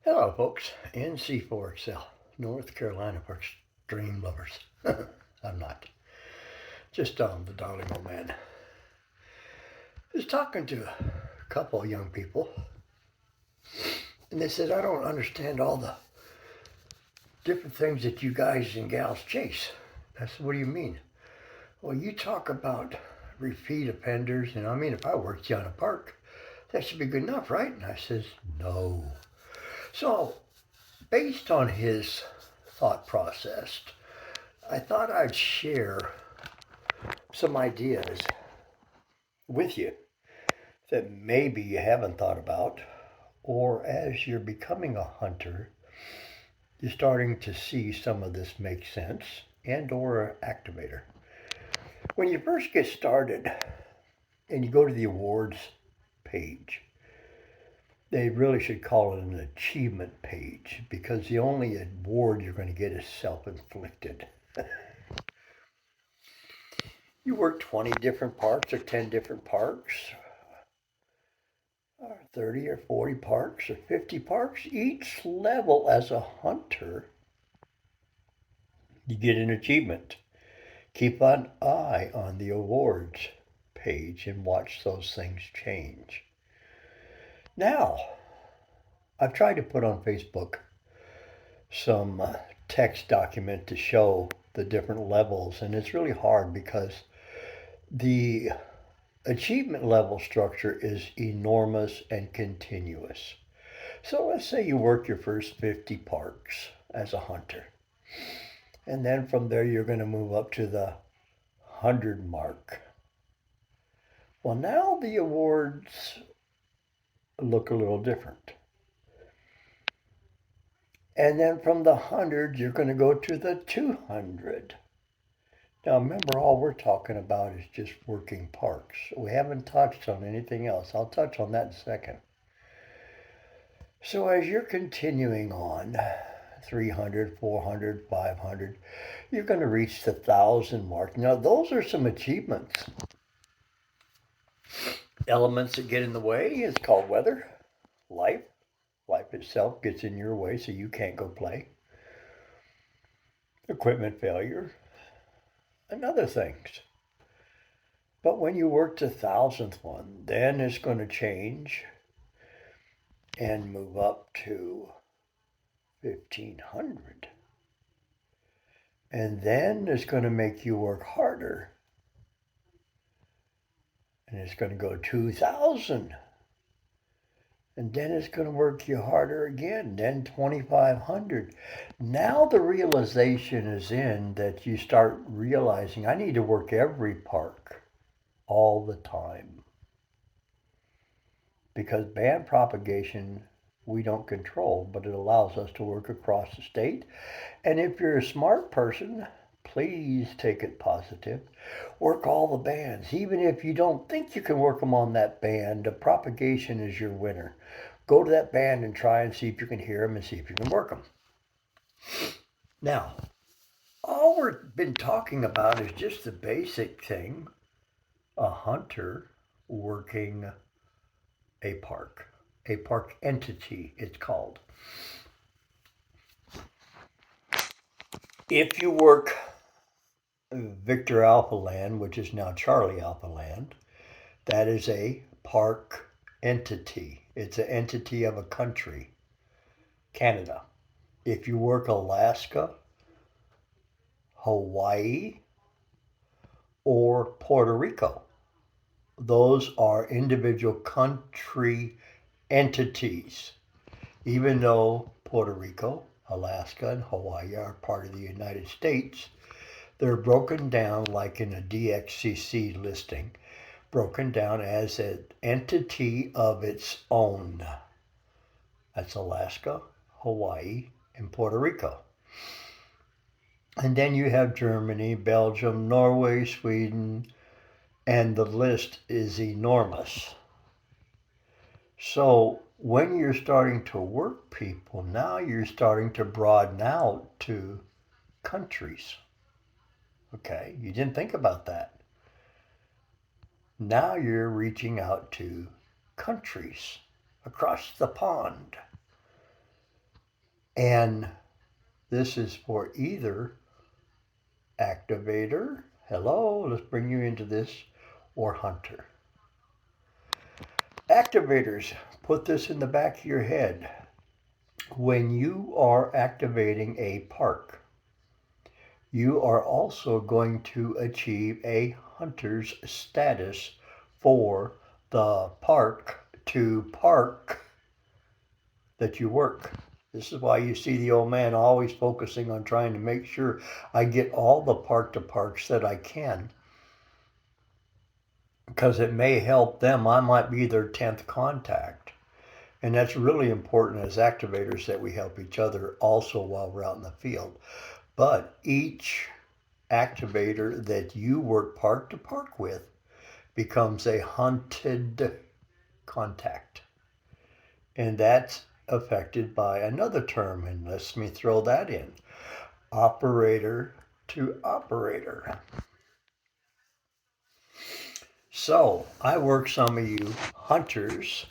Hello, folks. NC4XL, North Carolina for extreme lovers. I'm not. Just the darling old man. I was talking to a couple of young people, and they said, I don't understand all the different things that you guys and gals chase. I said, what do you mean? Well, you talk about repeat offenders, and I mean, if I worked you on a park, that should be good enough, right? And I says, no. So, based on his thought process, I thought I'd share some ideas with you that maybe you haven't thought about, or as you're becoming a hunter, you're starting to see some of this make sense, and or activator. When you first get started and you go to the awards page, they really should call it an achievement page, because the only award you're going to get is self-inflicted. You work 20 different parks or 10 different parks, or 30 or 40 parks or 50 parks. Each level as a hunter, you get an achievement. Keep an eye on the awards page and watch those things change. Now, I've tried to put on Facebook some text document to show the different levels, and it's really hard because the achievement level structure is enormous and continuous. So let's say you work your first 50 parks as a hunter. And then from there, you're going to move up to the 100 mark. Well, now the awards look a little different. And then from the 100, you're going to go to the 200. Now, remember, all we're talking about is just working parks. We haven't touched on anything else. I'll touch on that in a second. So as you're continuing on, 300, 400, 500, you're going to reach the 1,000 mark. Now, those are some achievements. Elements that get in the way is called weather, life. Life itself gets in your way, so you can't go play. Equipment failure, and other things. But when you work the 1,000th one, then it's going to change and move up to 1,500. And then it's going to make you work harder. And it's going to go 2,000. And then it's going to work you harder again, then 2,500. Now the realization is in that you start realizing I need to work every park all the time. Because band propagation we don't control, but it allows us to work across the state. And if you're a smart person, please take it positive. Work all the bands. Even if you don't think you can work them on that band, the propagation is your winner. Go to that band and try and see if you can hear them and see if you can work them. Now, all we've been talking about is just the basic thing, a hunter working a park entity, it's called. If you work Victor Alpha Land, which is now Charlie Alpha Land, that is a park entity. It's an entity of a country, Canada. If you work Alaska, Hawaii, or Puerto Rico, those are individual country entities. Even though Puerto Rico, Alaska, and Hawaii are part of the United States, they're broken down like in a DXCC listing, broken down as an entity of its own. That's Alaska, Hawaii, and Puerto Rico. And then you have Germany, Belgium, Norway, Sweden, and the list is enormous. So when you're starting to work people, now you're starting to broaden out to countries. Okay, you didn't think about that. Now you're reaching out to countries across the pond. And this is for either Activator, hello, let's bring you into this, or Hunter. Activators, put this in the back of your head. When you are activating a park, you are also going to achieve a hunter's status for the park to park that you work. This is why you see the old man always focusing on trying to make sure I get all the park to parks that I can, because it may help them. I might be their 10th contact. And that's really important as activators, that we help each other also while we're out in the field. But each activator that you work park to park with becomes a hunted contact. And that's affected by another term, and let me throw that in. Operator to operator. So I work some of you hunters,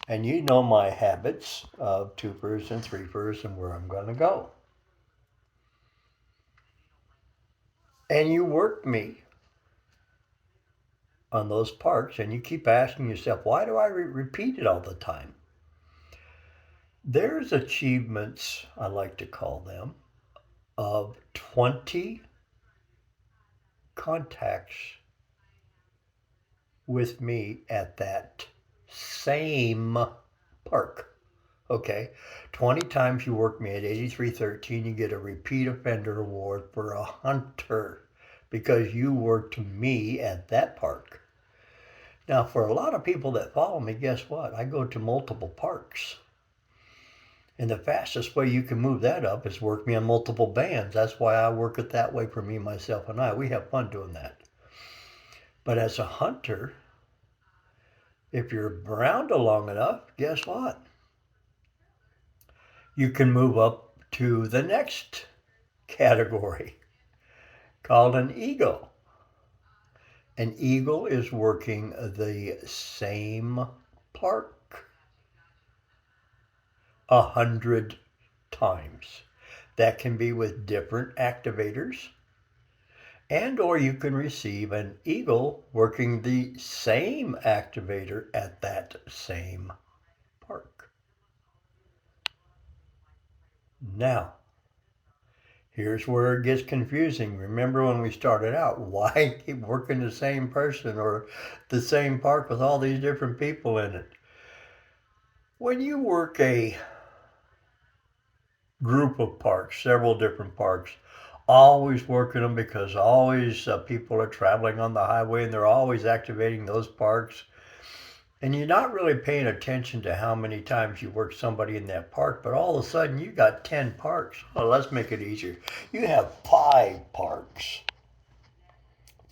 and you know my habits of twofers and threefers and where I'm going to go. And you work me on those parks, and you keep asking yourself, why do I repeat it all the time? There's achievements, I like to call them, of 20 contacts with me at that same park. Okay, 20 times you work me at 8313, you get a repeat offender award for a hunter because you worked me at that park. Now, for a lot of people that follow me, guess what? I go to multiple parks. And the fastest way you can move that up is work me on multiple bands. That's why I work it that way for me, myself, and I. We have fun doing that. But as a hunter, if you're around long enough, guess what? You can move up to the next category called an eagle. An eagle is working the same park 100 times. That can be with different activators, and or you can receive an eagle working the same activator at that same park. Now, here's where it gets confusing. Remember when we started out, why keep working the same person or the same park with all these different people in it? When you work a group of parks, several different parks, always working them, because always people are traveling on the highway and they're always activating those parks. And you're not really paying attention to how many times you work somebody in that park, but all of a sudden you got 10 parks. Well, let's make it easier. You have 5 parks.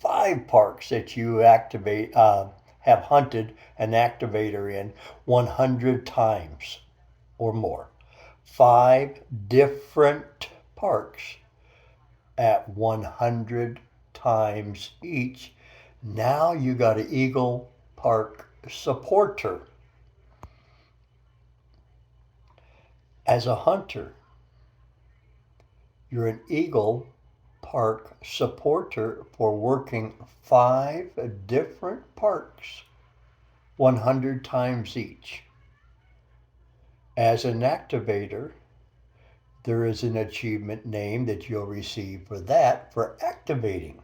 5 parks that you activate, have hunted an activator in 100 times or more. 5 different parks at 100 times each. Now you got an Eagle Park supporter. As a hunter, you're an Eagle Park supporter for working 5 different parks 100 times each. As an activator, there is an achievement name that you'll receive for that, for activating.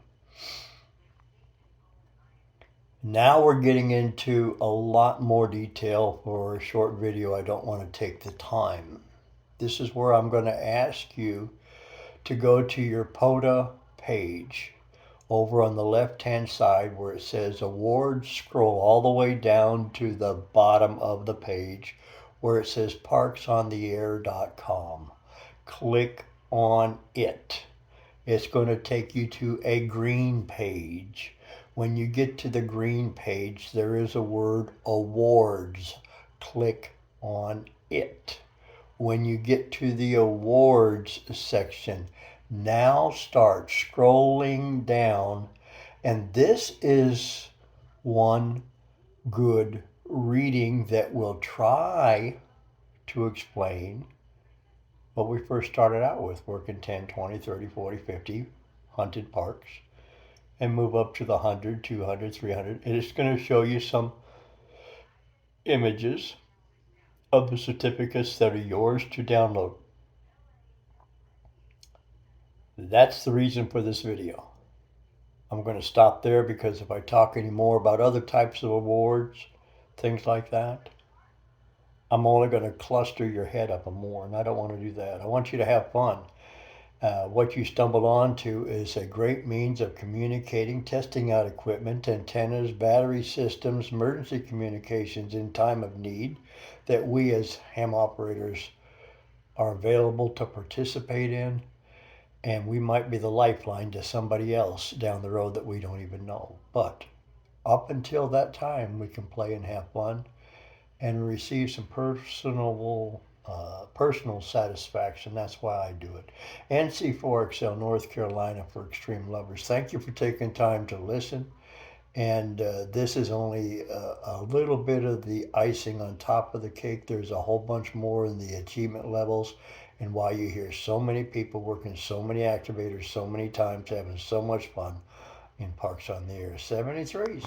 Now we're getting into a lot more detail for a short video. I don't want to take the time. This is where I'm going to ask you to go to your POTA page. Over on the left-hand side where it says awards, scroll all the way down to the bottom of the page where it says parksontheair.com. Click on it. It's going to take you to a green page. When you get to the green page, there is a word awards. Click on it. When you get to the awards section, now start scrolling down, and this is one good reading that will try to explain what we first started out with, working 10, 20, 30, 40, 50 hunted parks, and move up to the 100, 200, 300. And it's going to show you some images of the certificates that are yours to download. That's the reason for this video. I'm going to stop there because if I talk any more about other types of awards, things like that, I'm only going to cluster your head up more, and I don't want to do that. I want you to have fun. What you stumbled onto is a great means of communicating, testing out equipment, antennas, battery systems, emergency communications in time of need that we as ham operators are available to participate in, and we might be the lifeline to somebody else down the road that we don't even know. But up until that time, we can play and have fun and receive some personal satisfaction. That's why I do it. NC4XL, North Carolina for Extreme Lovers. Thank you for taking time to listen. And this is only a little bit of the icing on top of the cake. There's a whole bunch more in the achievement levels, and why you hear so many people working so many activators so many times, having so much fun in Parks on the Air 73s.